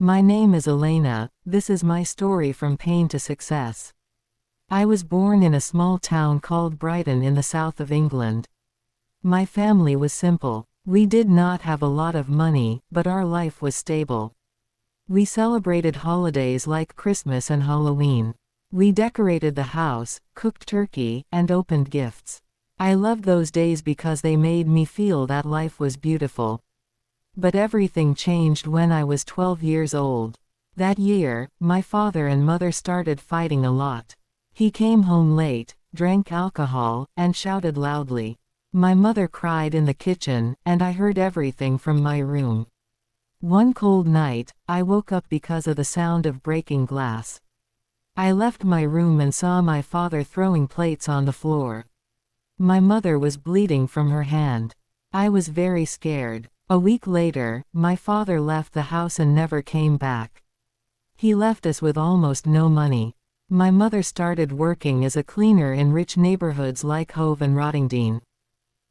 My name is Elena, this is my story from pain to success. I was born in a small town called Brighton in the south of England. My family was simple. We did not have a lot of money, but our life was stable. We celebrated holidays like Christmas and Halloween. We decorated the house, cooked turkey, and opened gifts. I loved those days because they made me feel that life was beautiful. But everything changed when I was 12 years old. That year, my father and mother started fighting a lot. He came home late, drank alcohol, and shouted loudly. My mother cried in the kitchen, and I heard everything from my room. One cold night, I woke up because of the sound of breaking glass. I left my room and saw my father throwing plates on the floor. My mother was bleeding from her hand. I was very scared. A week later, my father left the house and never came back. He left us with almost no money. My mother started working as a cleaner in rich neighborhoods like Hove and Rottingdean.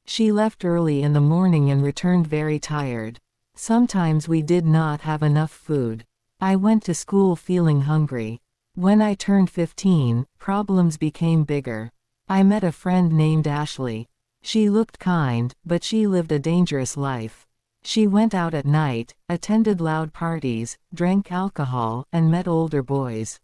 She left early in the morning and returned very tired. Sometimes we did not have enough food. I went to school feeling hungry. When I turned 15, problems became bigger. I met a friend named Ashley. She looked kind, but she lived a dangerous life. She went out at night, attended loud parties, drank alcohol, and met older boys.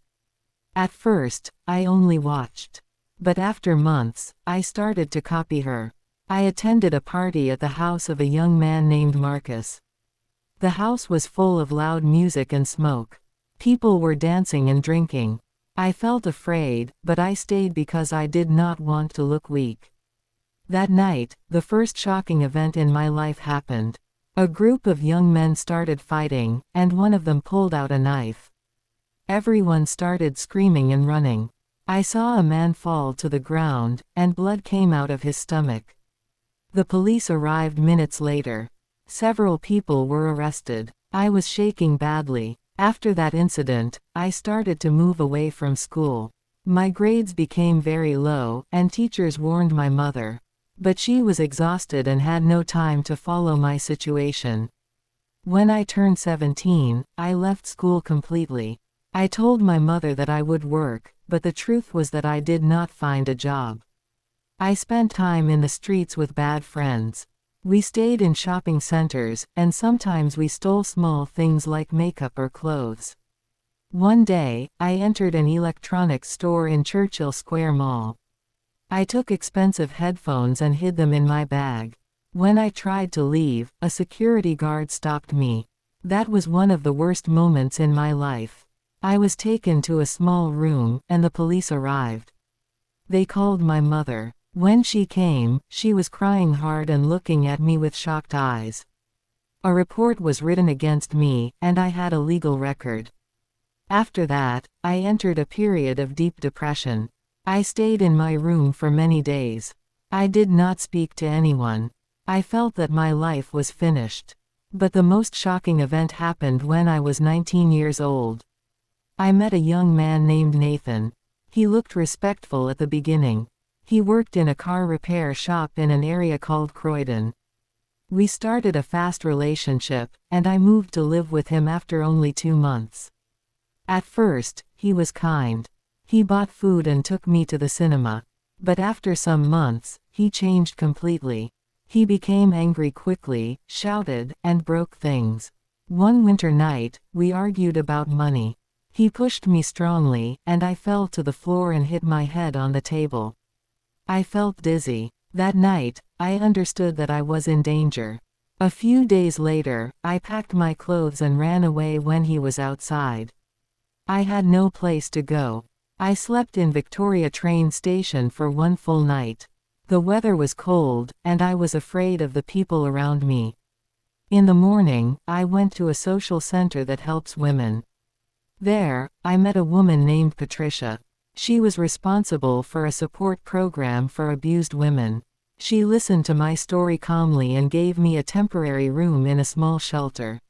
At first, I only watched. But after months, I started to copy her. I attended a party at the house of a young man named Marcus. The house was full of loud music and smoke. People were dancing and drinking. I felt afraid, but I stayed because I did not want to look weak. That night, the first shocking event in my life happened. A group of young men started fighting, and one of them pulled out a knife. Everyone started screaming and running. I saw a man fall to the ground, and blood came out of his stomach. The police arrived minutes later. Several people were arrested. I was shaking badly. After that incident, I started to move away from school. My grades became very low, and teachers warned my mother. But she was exhausted and had no time to follow my situation. When I turned 17, I left school completely. I told my mother that I would work, but the truth was that I did not find a job. I spent time in the streets with bad friends. We stayed in shopping centers, and sometimes we stole small things like makeup or clothes. One day, I entered an electronics store in Churchill Square Mall. I took expensive headphones and hid them in my bag. When I tried to leave, a security guard stopped me. That was one of the worst moments in my life. I was taken to a small room, and the police arrived. They called my mother. When she came, she was crying hard and looking at me with shocked eyes. A report was written against me, and I had a legal record. After that, I entered a period of deep depression. I stayed in my room for many days. I did not speak to anyone. I felt that my life was finished. But the most shocking event happened when I was 19 years old. I met a young man named Nathan. He looked respectful at the beginning. He worked in a car repair shop in an area called Croydon. We started a fast relationship, and I moved to live with him after only 2 months. At first, he was kind. He bought food and took me to the cinema. But after some months, he changed completely. He became angry quickly, shouted, and broke things. One winter night, we argued about money. He pushed me strongly, and I fell to the floor and hit my head on the table. I felt dizzy. That night, I understood that I was in danger. A few days later, I packed my clothes and ran away when he was outside. I had no place to go. I slept in Victoria train station for one full night. The weather was cold, and I was afraid of the people around me. In the morning, I went to a social center that helps women. There, I met a woman named Patricia. She was responsible for a support program for abused women. She listened to my story calmly and gave me a temporary room in a small shelter.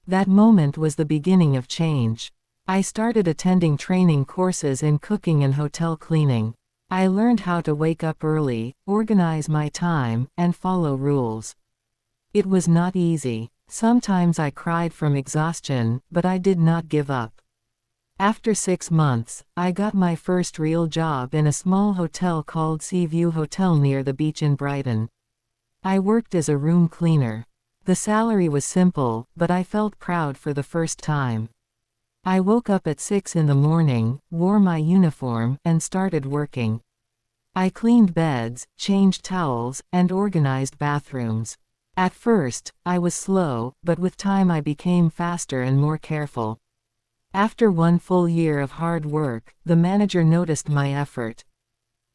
That moment was the beginning of change. I started attending training courses in cooking and hotel cleaning. I learned how to wake up early, organize my time, and follow rules. It was not easy. Sometimes I cried from exhaustion, but I did not give up. After 6 months, I got my first real job in a small hotel called Seaview Hotel near the beach in Brighton. I worked as a room cleaner. The salary was simple, but I felt proud for the first time. I woke up at 6 in the morning, wore my uniform, and started working. I cleaned beds, changed towels, and organized bathrooms. At first, I was slow, but with time I became faster and more careful. After 1 full year of hard work, the manager noticed my effort.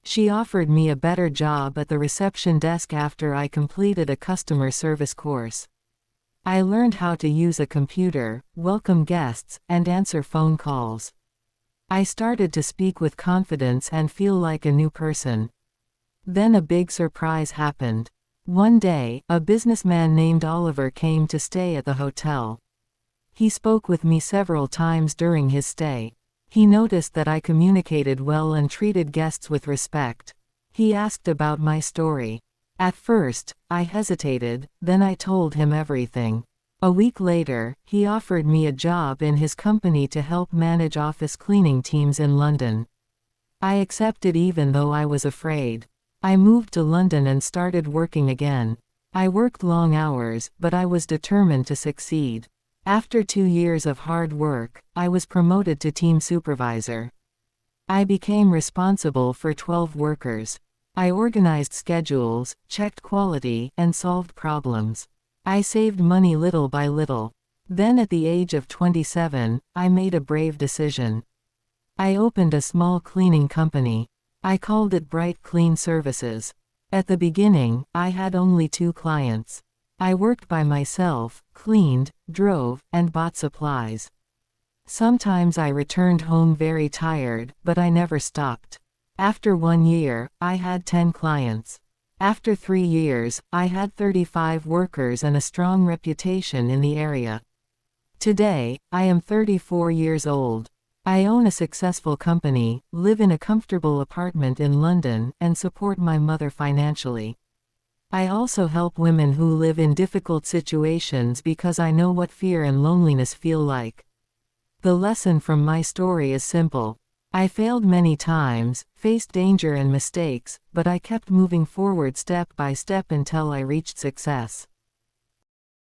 She offered me a better job at the reception desk after I completed a customer service course. I learned how to use a computer, welcome guests, and answer phone calls. I started to speak with confidence and feel like a new person. Then a big surprise happened. One day, a businessman named Oliver came to stay at the hotel. He spoke with me several times during his stay. He noticed that I communicated well and treated guests with respect. He asked about my story. At first, I hesitated, then I told him everything. A week later, he offered me a job in his company to help manage office cleaning teams in London. I accepted even though I was afraid. I moved to London and started working again. I worked long hours, but I was determined to succeed. After 2 years of hard work, I was promoted to team supervisor. I became responsible for 12 workers. I organized schedules, checked quality, and solved problems. I saved money little by little. Then at the age of 27, I made a brave decision. I opened a small cleaning company. I called it Bright Clean Services. At the beginning, I had only 2 clients. I worked by myself, cleaned, drove, and bought supplies. Sometimes I returned home very tired, but I never stopped. After 1 year, I had 10 clients. After 3 years, I had 35 workers and a strong reputation in the area. Today, I am 34 years old. I own a successful company, live in a comfortable apartment in London, and support my mother financially. I also help women who live in difficult situations because I know what fear and loneliness feel like. The lesson from my story is simple. I failed many times, faced danger and mistakes, but I kept moving forward step by step until I reached success.